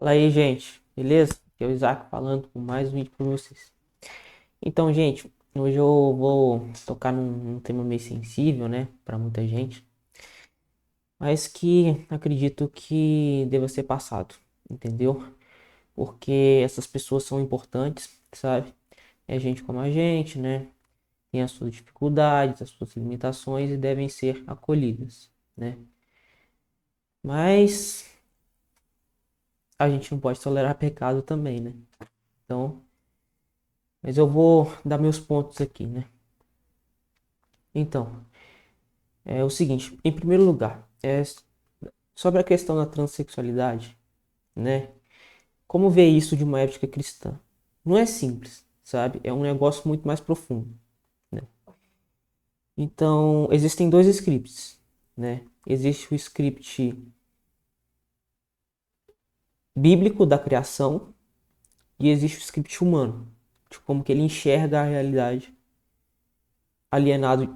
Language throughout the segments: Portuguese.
Fala aí, gente. Beleza? Aqui é o Isaac falando com mais um vídeo para vocês. Então, gente, hoje eu vou tocar num tema meio sensível, né, para muita gente, mas que acredito que deva ser passado, entendeu? Porque essas pessoas são importantes, sabe? É gente como a gente, né? Tem as suas dificuldades, as suas limitações e devem ser acolhidas, né? Mas a gente não pode tolerar pecado também, né? Então, mas eu vou dar meus pontos aqui, né? Então, é o seguinte, em primeiro lugar, sobre a questão da transexualidade, né? Como ver isso de uma ética cristã? Não é simples, sabe? É um negócio muito mais profundo, né? Então, existem dois scripts, né? Existe o script bíblico da criação e existe o script humano, de como que ele enxerga a realidade alienado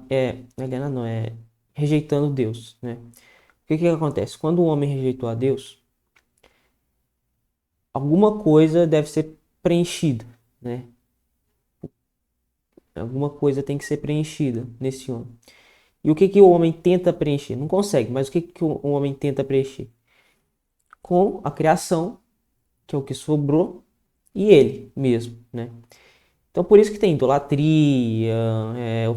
não, é rejeitando Deus, né? O que que acontece? Quando o homem rejeitou a Deus, alguma coisa deve ser preenchida, né? Alguma coisa tem que ser preenchida nesse homem. E o que que o homem tenta preencher? Não consegue, mas o que que o homem tenta preencher? Com a criação, que é o que sobrou, e ele mesmo, né? Então por isso que tem idolatria,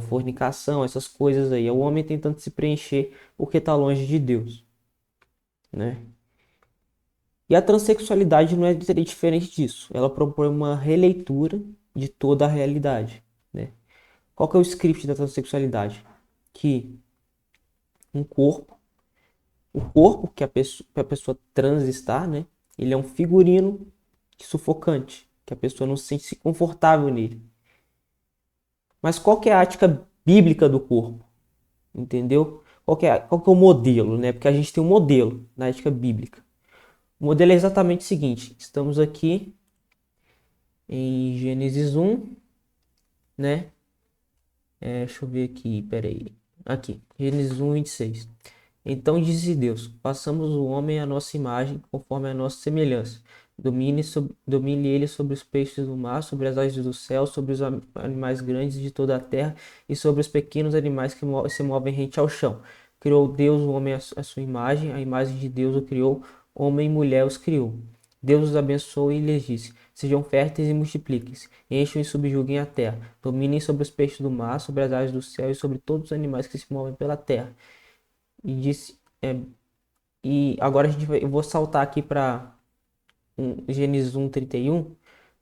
fornicação, essas coisas aí. É o homem tentando se preencher porque está longe de Deus, né? E a transexualidade não é diferente disso. Ela propõe uma releitura de toda a realidade, né? Qual que é o script da transexualidade? Que um corpo, o corpo que a pessoa trans está, né? Ele é um figurino sufocante, que a pessoa não se sente confortável nele. Mas qual que é a ética bíblica do corpo? Entendeu? Qual que é o modelo, né? Porque a gente tem um modelo na ética bíblica. O modelo é exatamente o seguinte: estamos aqui em Gênesis 1, né? Deixa eu ver aqui, peraí. Aqui, Gênesis 1, 26. Então disse Deus: façamos o homem à nossa imagem, conforme a nossa semelhança. Domine ele sobre os peixes do mar, sobre as aves do céu, sobre os animais grandes de toda a terra e sobre os pequenos animais que se movem rente ao chão. Criou Deus o homem à sua imagem, a imagem de Deus o criou, homem e mulher os criou. Deus os abençoou e lhes disse: sejam férteis e multipliquem-se, encham e subjuguem a terra, dominem sobre os peixes do mar, sobre as aves do céu e sobre todos os animais que se movem pela terra. E disse, e agora eu vou saltar aqui para Gênesis 1:31,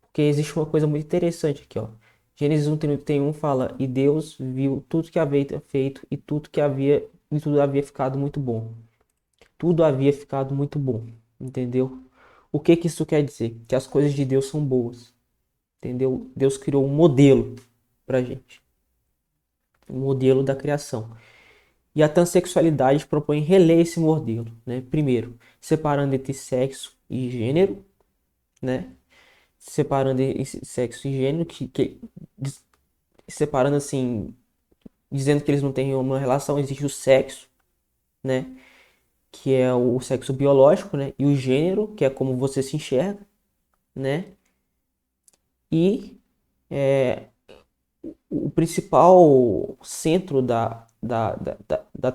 porque existe uma coisa muito interessante aqui, ó. Gênesis 1:31 fala: "E Deus viu tudo que havia feito e tudo havia ficado muito bom." Tudo havia ficado muito bom, entendeu? O que que isso quer dizer? Que as coisas de Deus são boas, entendeu? Deus criou um modelo pra gente, um modelo da criação. E a transexualidade propõe reler esse modelo, né? Primeiro, separando entre sexo e gênero, né? Separando esse sexo e gênero, separando assim, dizendo que eles não têm uma relação, existe o sexo, né? Que é o sexo biológico, né? E o gênero, que é como você se enxerga, né? E o principal centro da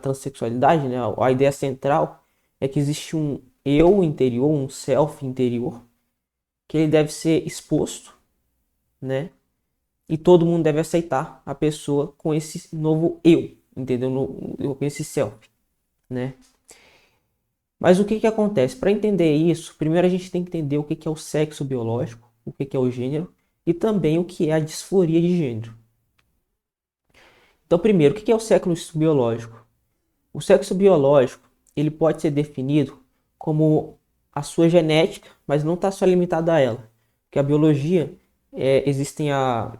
transexualidade, né? A ideia central é que existe um eu interior, um self interior, que ele deve ser exposto, né? E todo mundo deve aceitar a pessoa com esse novo eu, entendeu? Com esse self, né? Mas o que que acontece? Para entender isso, primeiro a gente tem que entender o que que é o sexo biológico, o que que é o gênero e também o que é a disforia de gênero. Então, primeiro, o que que é o sexo biológico? O sexo biológico, ele pode ser definido como a sua genética, mas não está só limitado a ela. Porque a biologia, existem a,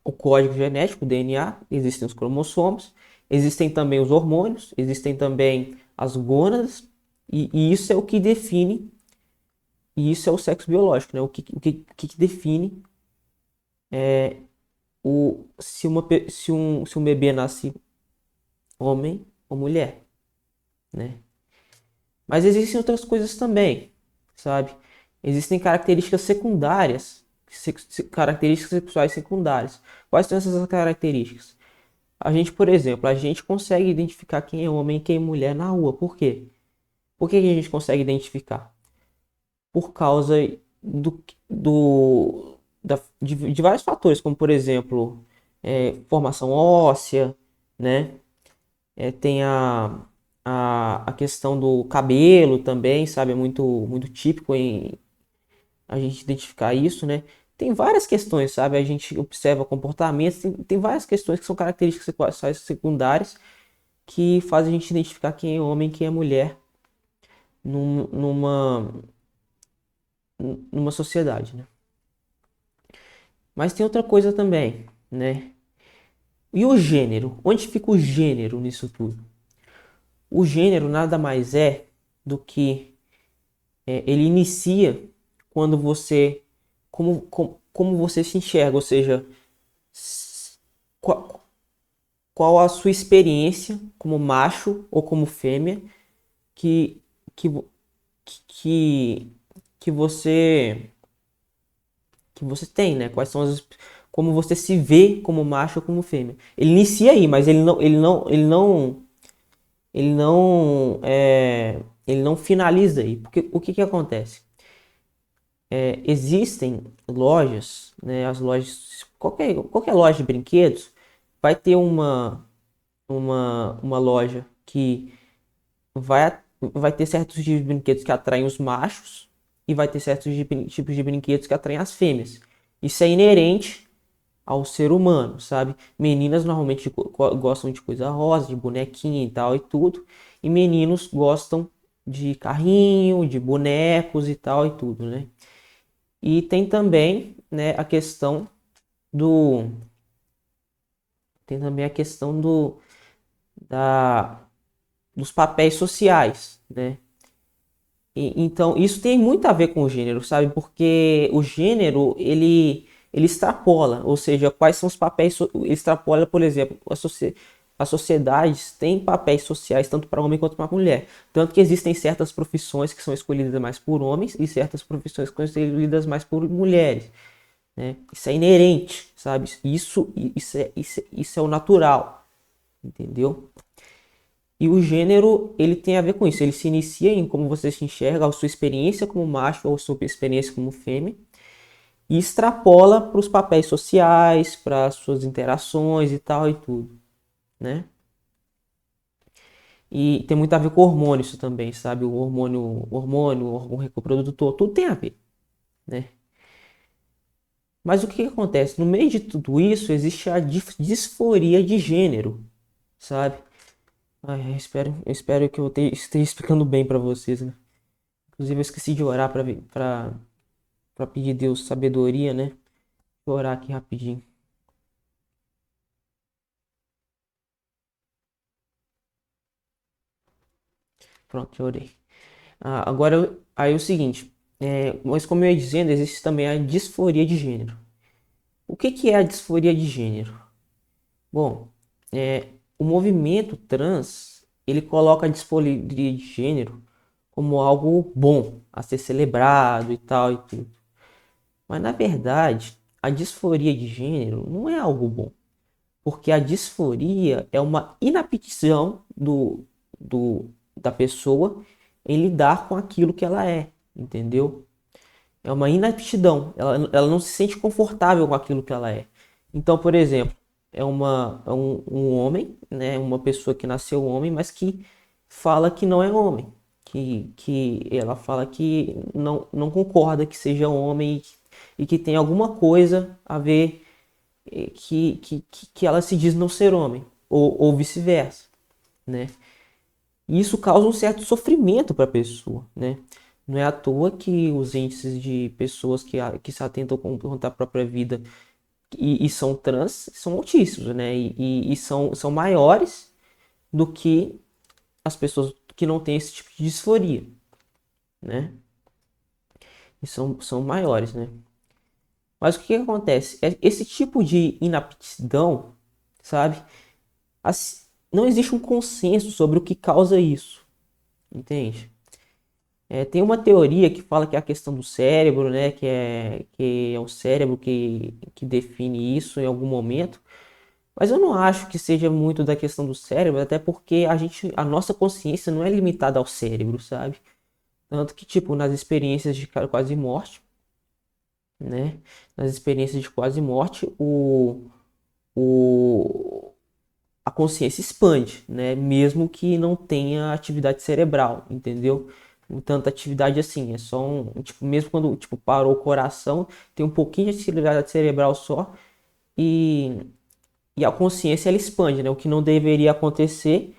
o código genético, o DNA, existem os cromossomos, existem também os hormônios, existem também as gônadas, e isso é o que define, e isso é o sexo biológico, né? O que define se um bebê nasce homem ou mulher, né? Mas existem outras coisas também, sabe? Existem características secundárias, características sexuais secundárias. Quais são essas características? A gente, por exemplo, a gente consegue identificar quem é homem e quem é mulher na rua. Por quê? Por que que a gente consegue identificar? Por causa de vários fatores, como por exemplo, formação óssea, né? Tem a questão do cabelo também, sabe? É muito típico em a gente identificar isso, né? Tem várias questões, sabe? A gente observa comportamentos, tem várias questões que são características sexuais secundárias que fazem a gente identificar quem é homem e quem é mulher num- numa, numa sociedade, né? Mas tem outra coisa também, né? E o gênero? Onde fica o gênero nisso tudo? O gênero nada mais é do que ele inicia quando você como você se enxerga, ou seja, qual, qual a sua experiência como macho ou como fêmea que que que, que você que você tem, né? Quais são as como você se vê como macho ou como fêmea. Ele inicia aí, mas ele não finaliza aí. Porque o que que acontece? Existem lojas, né? As lojas, qualquer loja de brinquedos vai ter uma loja que vai ter certos tipos de brinquedos que atraem os machos e vai ter certos tipos de brinquedos que atraem as fêmeas. Isso é inerente ao ser humano, sabe? Meninas normalmente gostam de coisa rosa, de bonequinha e tal e tudo, e meninos gostam de carrinho, de bonecos e tal e tudo, né? E tem também, né, a questão do tem também a questão da dos papéis sociais, né? Então, isso tem muito a ver com o gênero, sabe? Porque o gênero, ele extrapola, ou seja, quais são os papéis, ele extrapola, por exemplo, as sociedades têm papéis sociais tanto para homem quanto para mulher. Tanto que existem certas profissões que são escolhidas mais por homens e certas profissões que são escolhidas mais por mulheres, né? Isso é inerente, sabe? Isso é o natural, entendeu? E o gênero, ele tem a ver com isso. Ele se inicia em como você se enxerga, a sua experiência como macho ou a sua experiência como fêmea, e extrapola para os papéis sociais, para as suas interações e tal e tudo, né? E tem muito a ver com hormônio isso também, sabe? O órgão reprodutor, tudo tem a ver, né? Mas o que que acontece? No meio de tudo isso, existe a disforia de gênero, sabe? Ai, eu espero que eu esteja explicando bem para vocês, né? Inclusive, eu esqueci de orar para pedir a Deus sabedoria, né? Vou orar aqui rapidinho. Pronto, já orei. Agora, aí é o seguinte. Mas como eu ia dizendo, existe também a disforia de gênero. O que que é a disforia de gênero? Bom, o movimento trans, ele coloca a disforia de gênero como algo bom a ser celebrado e tal e tudo. Mas na verdade, a disforia de gênero não é algo bom. Porque a disforia é uma inaptidão da pessoa em lidar com aquilo que ela é, entendeu? É uma inaptidão, ela não se sente confortável com aquilo que ela é. Então, por exemplo, um homem, né, uma pessoa que nasceu homem, mas que fala que não é homem, que ela fala que não concorda que seja homem e que tem alguma coisa a ver que ela se diz não ser homem, ou vice-versa, né? E isso causa um certo sofrimento para a pessoa, né? Não é à toa que os índices de pessoas que se atentam contra a própria vida e são trans são altíssimos, né? E são maiores do que as pessoas que não têm esse tipo de disforia, né? E são maiores, né? Mas o que que acontece? Esse tipo de inaptidão, sabe? Não existe um consenso sobre o que causa isso, entende? Tem uma teoria que fala que é a questão do cérebro, né? Que é o cérebro que define isso em algum momento. Mas eu não acho que seja muito da questão do cérebro, até porque a nossa consciência não é limitada ao cérebro, sabe? Tanto que, tipo, nas experiências de quase morte, né? Nas experiências de quase morte, o, a consciência expande, né? Mesmo que não tenha atividade cerebral, entendeu? Tanta atividade assim, é só tipo, mesmo quando, tipo, parou o coração, tem um pouquinho de atividade cerebral só e, e a consciência ela expande, né? O que não deveria acontecer,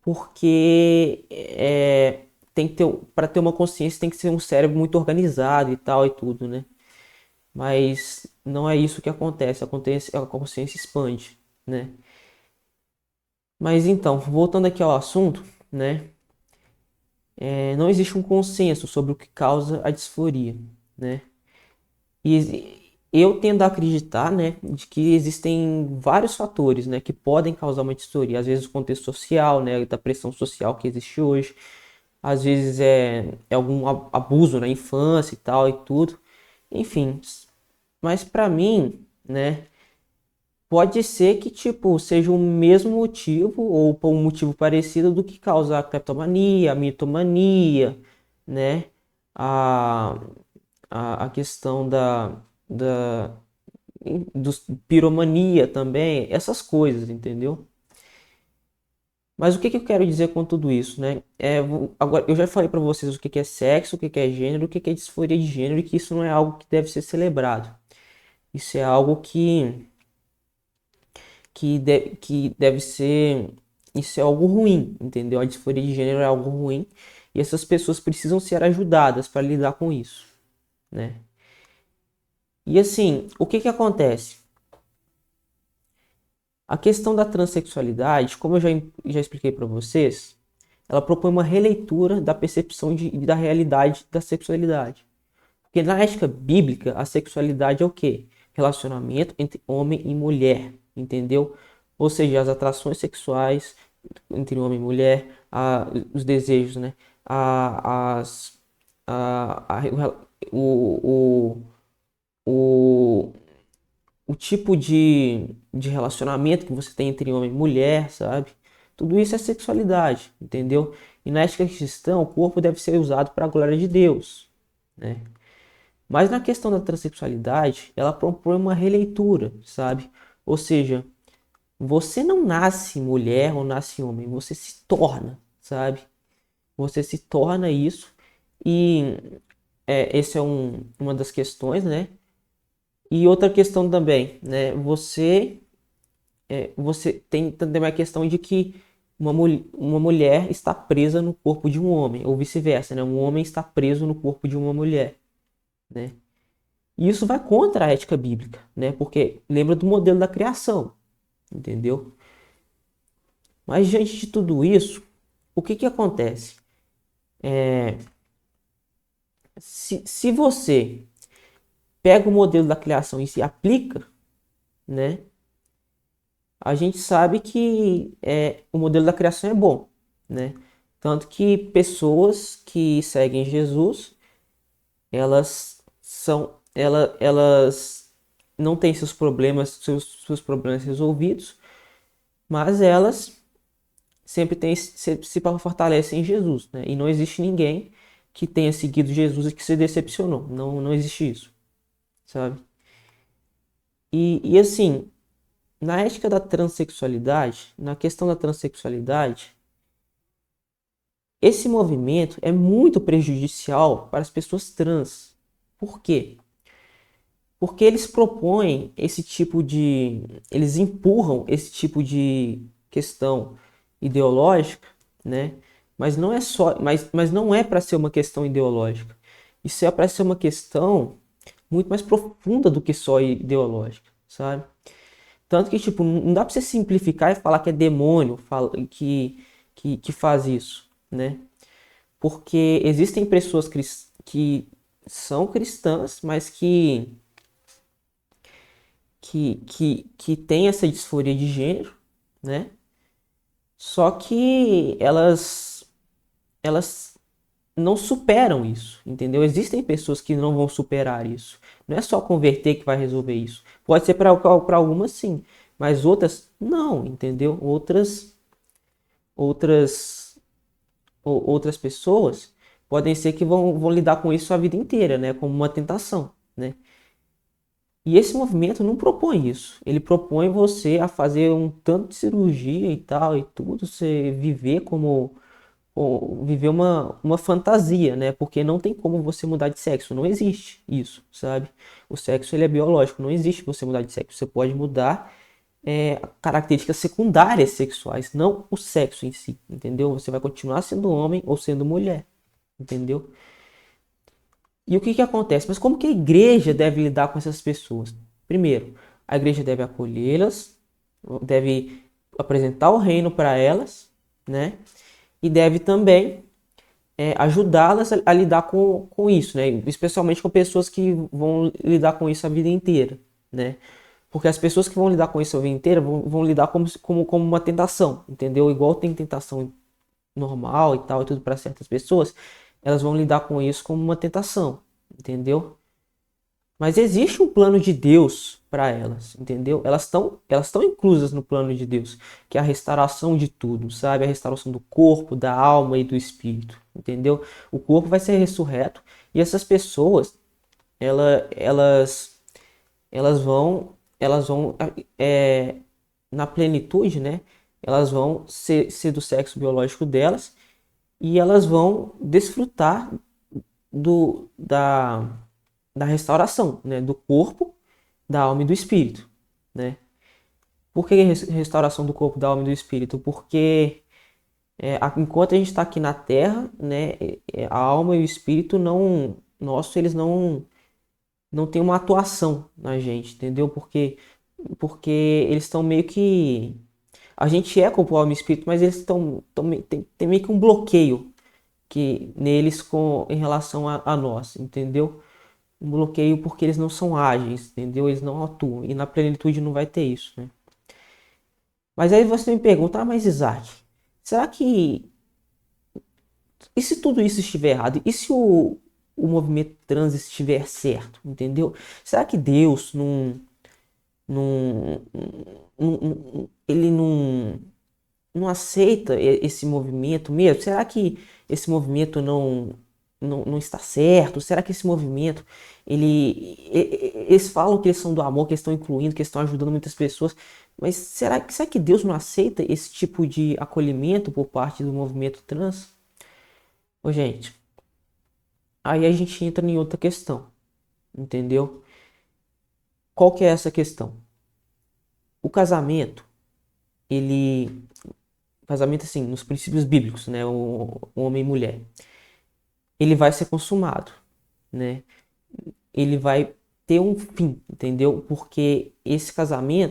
porque tem que ter, para ter uma consciência tem que ser um cérebro muito organizado e tal e tudo, né? Mas não é isso que acontece, a consciência expande, né? Mas então, voltando aqui ao assunto, né? Não existe um consenso sobre o que causa a disforia, né? Eu tendo a acreditar, né, de que existem vários fatores, né, que podem causar uma disforia. Às vezes o contexto social, né, da pressão social que existe hoje. Às vezes é algum abuso na infância e tal e tudo. Enfim, mas pra mim, né, pode ser que, tipo, seja o mesmo motivo ou por um motivo parecido do que causa a kleptomania, a mitomania, né? A, a questão da dos piromania também, essas coisas, entendeu? Mas o que que eu quero dizer com tudo isso, né? Agora, eu já falei pra vocês o que que é sexo, o que que é gênero, o que que é disforia de gênero e que isso não é algo que deve ser celebrado. Isso é algo que deve ser. Isso é algo ruim, entendeu? A disforia de gênero é algo ruim e essas pessoas precisam ser ajudadas para lidar com isso, né? E assim, o que que acontece? A questão da transexualidade, como eu já expliquei para vocês, ela propõe uma releitura da percepção da realidade da sexualidade. Porque na ética bíblica, a sexualidade é o quê? Relacionamento entre homem e mulher, entendeu? Ou seja, as atrações sexuais entre homem e mulher, os desejos, né? A, as, o, o, o tipo de relacionamento que você tem entre homem e mulher, sabe? Tudo isso é sexualidade, entendeu? E na ética cristã, o corpo deve ser usado para a glória de Deus, né? Mas na questão da transexualidade, ela propõe uma releitura, sabe? Ou seja, você não nasce mulher ou nasce homem, você se torna, sabe? Você se torna isso e essa é uma das questões, né? E outra questão também, né? Você tem também a questão de que uma mulher está presa no corpo de um homem, ou vice-versa, né? Um homem está preso no corpo de uma mulher, né? E isso vai contra a ética bíblica, né? Porque lembra do modelo da criação, entendeu? Mas diante de tudo isso, o que que acontece? Se você pega o modelo da criação e se aplica, né? A gente sabe que o modelo da criação é bom, né? Tanto que pessoas que seguem Jesus, elas não têm seus problemas resolvidos, mas elas sempre se fortalecem em Jesus, né? E não existe ninguém que tenha seguido Jesus e que se decepcionou. Não, não existe isso, sabe? E assim, na ética da transexualidade, na questão da transexualidade, esse movimento é muito prejudicial para as pessoas trans. Por quê? Porque eles propõem esse tipo de. Eles empurram esse tipo de questão ideológica, né? Mas não é só. Mas não é para ser uma questão ideológica. Isso é para ser uma questão muito mais profunda do que só ideológica, sabe? Tanto que, tipo, não dá pra você simplificar e falar que é demônio que faz isso, né? Porque existem pessoas que são cristãs, mas que têm essa disforia de gênero, né? Só que elas não superam isso, entendeu? Existem pessoas que não vão superar isso. Não é só converter que vai resolver isso. Pode ser para algumas sim, mas outras não, entendeu? Outras outras pessoas podem ser que vão lidar com isso a vida inteira, né? Como uma tentação, né? E esse movimento não propõe isso. Ele propõe você a fazer um tanto de cirurgia e tal e tudo, você viver como ou viver uma fantasia, né? Porque não tem como você mudar de sexo, não existe isso, sabe? O sexo ele é biológico, não existe você mudar de sexo. Você pode mudar características secundárias sexuais, não o sexo em si, entendeu? Você vai continuar sendo homem ou sendo mulher, entendeu? E o que que acontece? Mas como que a igreja deve lidar com essas pessoas? Primeiro, a igreja deve acolhê-las, deve apresentar o reino para elas, né? E deve também ajudá-las a lidar com isso, né? Especialmente com pessoas que vão lidar com isso a vida inteira, né? Porque as pessoas que vão lidar com isso a vida inteira vão lidar como uma tentação, entendeu? Igual tem tentação normal e tal e tudo para certas pessoas, elas vão lidar com isso como uma tentação, entendeu? Mas existe um plano de Deus para elas, entendeu? Elas estão inclusas no plano de Deus, que é a restauração de tudo, sabe? A restauração do corpo, da alma e do espírito, entendeu? O corpo vai ser ressurreto e essas pessoas, elas elas vão é, na plenitude, né? Elas vão ser do sexo biológico delas e elas vão desfrutar do, da, da restauração, né? Do corpo, da alma e do espírito, né? Por que restauração do corpo, da alma e do espírito? Porque enquanto a gente está aqui na Terra, né? A alma e o espírito eles não têm uma atuação na gente, entendeu? Porque eles estão meio que a gente é corpo, alma e espírito, mas eles tem meio que um bloqueio que neles em relação a nós, entendeu? Um bloqueio porque eles não são ágeis, entendeu? Eles não atuam. E na plenitude não vai ter isso, né? Mas aí você me pergunta, mas Isaac, será que. E se tudo isso estiver errado? E se o movimento trans estiver certo? Entendeu? Será que Deus não, ele não aceita esse movimento mesmo? Será que esse movimento não está certo? Será que esse movimento, eles falam que eles são do amor, que eles estão incluindo, que eles estão ajudando muitas pessoas, mas será que Deus não aceita esse tipo de acolhimento por parte do movimento trans? Ô, gente, aí a gente entra em outra questão, entendeu? Qual que é essa questão? O casamento, ele, casamento assim, nos princípios bíblicos, né, o homem e mulher, ele vai ser consumado, né? Ele vai ter um fim, entendeu? Porque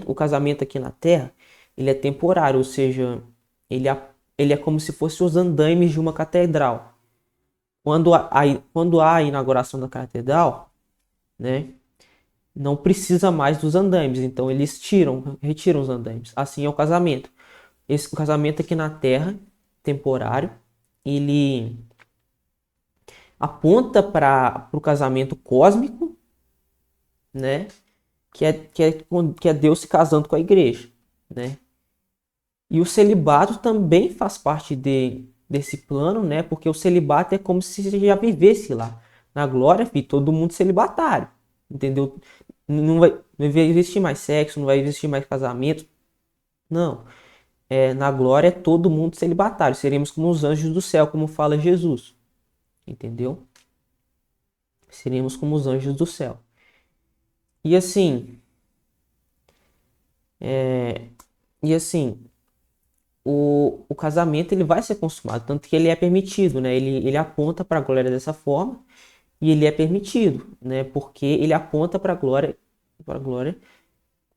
o casamento aqui na Terra, ele é temporário, ou seja, ele é como se fosse os andaimes de uma catedral. Quando há a inauguração da catedral, né, não precisa mais dos andaimes, então eles retiram os andaimes. Assim é o casamento. O casamento aqui na Terra, temporário, ele aponta para o casamento cósmico, né? Que é Deus se casando com a igreja, né? E o celibato também faz parte desse plano, né? Porque o celibato é como se você já vivesse lá. Na glória, filho, todo mundo celibatário, entendeu? Não vai existir mais sexo, não vai existir mais casamento. Não. Na glória é todo mundo celibatário. Seremos como os anjos do céu, como fala Jesus. Entendeu? Seremos como os anjos do céu. E assim, e assim, o casamento ele vai ser consumado, tanto que ele é permitido, né? Ele aponta para a glória dessa forma e ele é permitido, né? Porque ele aponta para a glória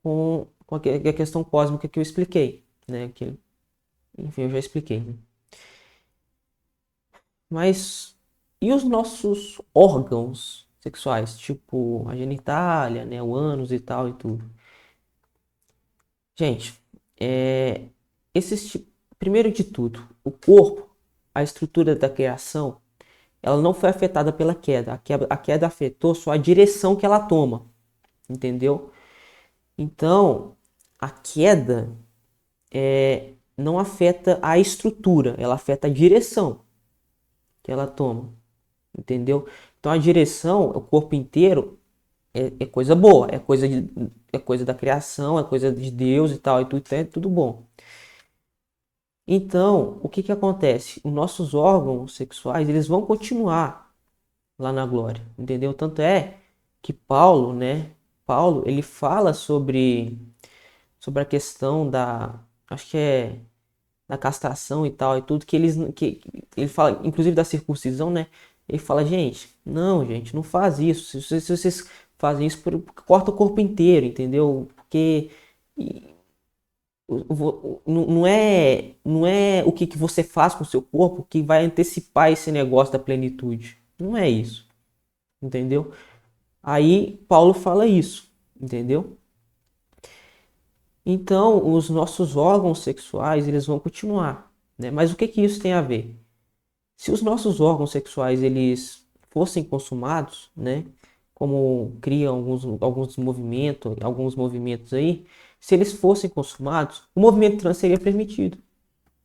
com a questão cósmica que eu expliquei, né? Enfim, eu já expliquei, né? Mas e os nossos órgãos sexuais, tipo a genitália, né? O ânus e tal e tudo? Gente, é, primeiro de tudo, o corpo, a estrutura da criação, ela não foi afetada pela queda. A queda afetou só a direção que ela toma, entendeu? Então, a queda não afeta a estrutura, ela afeta a direção que ela toma, entendeu? Então, a direção, o corpo inteiro, é coisa boa, é coisa da criação, é coisa de Deus e tal, e tudo, é tudo bom. Então, o que que acontece? Os nossos órgãos sexuais, eles vão continuar lá na glória, entendeu? Tanto é que Paulo, né? Paulo, ele fala sobre a questão acho que é da castração e tal e tudo que ele fala, inclusive da circuncisão, né? Ele fala, gente, não, gente, não faz isso. Se vocês fazem isso, corta o corpo inteiro, entendeu? Porque não é o que você faz com o seu corpo que vai antecipar esse negócio da plenitude. Não é isso, entendeu? Aí Paulo fala isso, entendeu? Então, os nossos órgãos sexuais, eles vão continuar, né? Mas o que que isso tem a ver? Se os nossos órgãos sexuais, eles fossem consumados, né? Como criam alguns movimentos aí, se eles fossem consumados, o movimento trans seria permitido,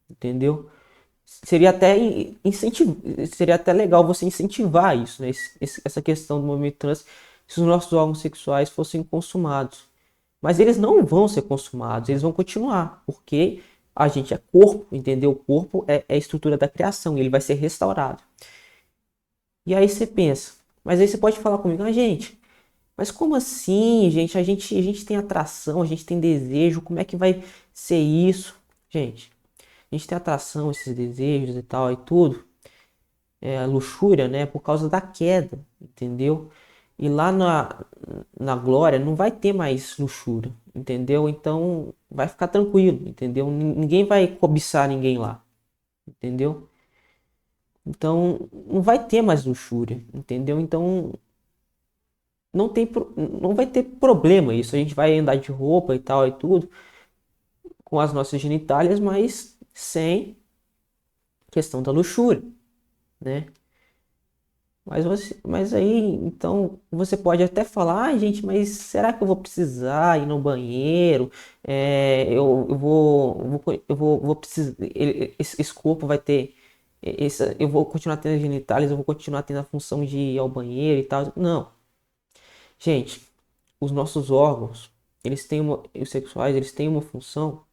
entendeu? Seria até legal você incentivar isso, né? Essa questão do movimento trans, se os nossos órgãos sexuais fossem consumados. Mas eles não vão ser consumados, eles vão continuar, porque a gente é corpo, entendeu? O corpo é a estrutura da criação, ele vai ser restaurado. E aí você pensa, mas aí você pode falar comigo, gente, mas como assim, gente? A gente tem atração, a gente tem desejo, como é que vai ser isso? Gente, a gente tem atração, esses desejos e tal e tudo, a luxúria, né, por causa da queda, entendeu? E lá na glória não vai ter mais luxúria, entendeu? Então vai ficar tranquilo, entendeu? Ninguém vai cobiçar ninguém lá, entendeu? Então não vai ter mais luxúria, entendeu? Então não vai ter problema isso. A gente vai andar de roupa e tal e tudo com as nossas genitálias, mas sem questão da luxúria, né? Mas aí, então, você pode até falar, gente, mas será que eu vou precisar ir no banheiro? Eu vou precisar, esse corpo vai ter, eu vou continuar tendo genitais, eu vou continuar tendo a função de ir ao banheiro e tal. Não, gente, os nossos órgãos, os sexuais, eles têm uma função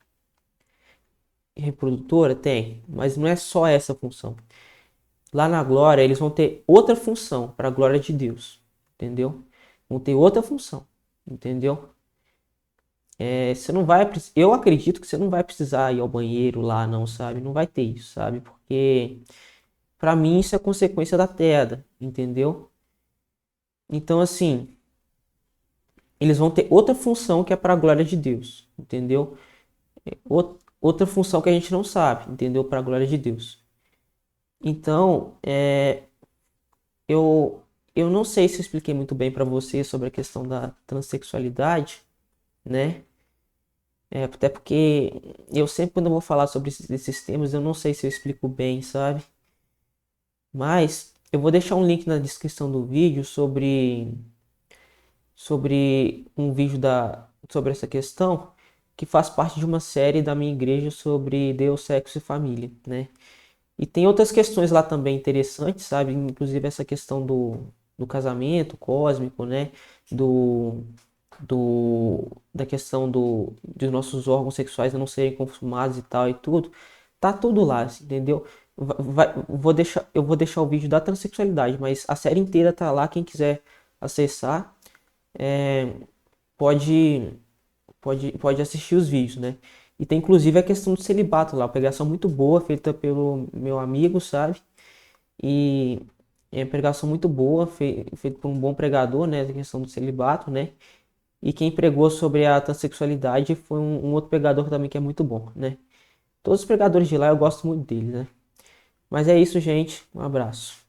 reprodutora? Tem, mas não é só essa função. Lá na glória, eles vão ter outra função para a glória de Deus, entendeu? Vão ter outra função, entendeu? Você não vai, eu acredito que você não vai precisar ir ao banheiro lá, não, sabe? Não vai ter isso, sabe? Porque para mim isso é consequência da queda, entendeu? Então, assim, eles vão ter outra função que é para a glória de Deus, entendeu? Outra função que a gente não sabe, entendeu? Para a glória de Deus. Então, eu, eu não sei se eu expliquei muito bem para você sobre a questão da transexualidade, né? Até porque eu sempre, quando eu vou falar sobre esses temas, eu não sei se eu explico bem, sabe? Mas eu vou deixar um link na descrição do vídeo sobre um vídeo sobre essa questão que faz parte de uma série da minha igreja sobre Deus, sexo e família, né? E tem outras questões lá também interessantes, sabe? Inclusive essa questão do casamento cósmico, né? Do, da questão dos nossos órgãos sexuais não serem consumados e tal e tudo. Tá tudo lá, assim, entendeu? Eu vou deixar o vídeo da transexualidade, mas a série inteira tá lá. Quem quiser acessar, pode, pode assistir os vídeos, né? E tem inclusive a questão do celibato lá, uma pregação muito boa, feita pelo meu amigo, sabe? E é uma pregação muito boa, feita por um bom pregador, né? A questão do celibato, né? E quem pregou sobre a transexualidade foi um outro pregador também que é muito bom, né? Todos os pregadores de lá eu gosto muito deles, né? Mas é isso, gente. Um abraço.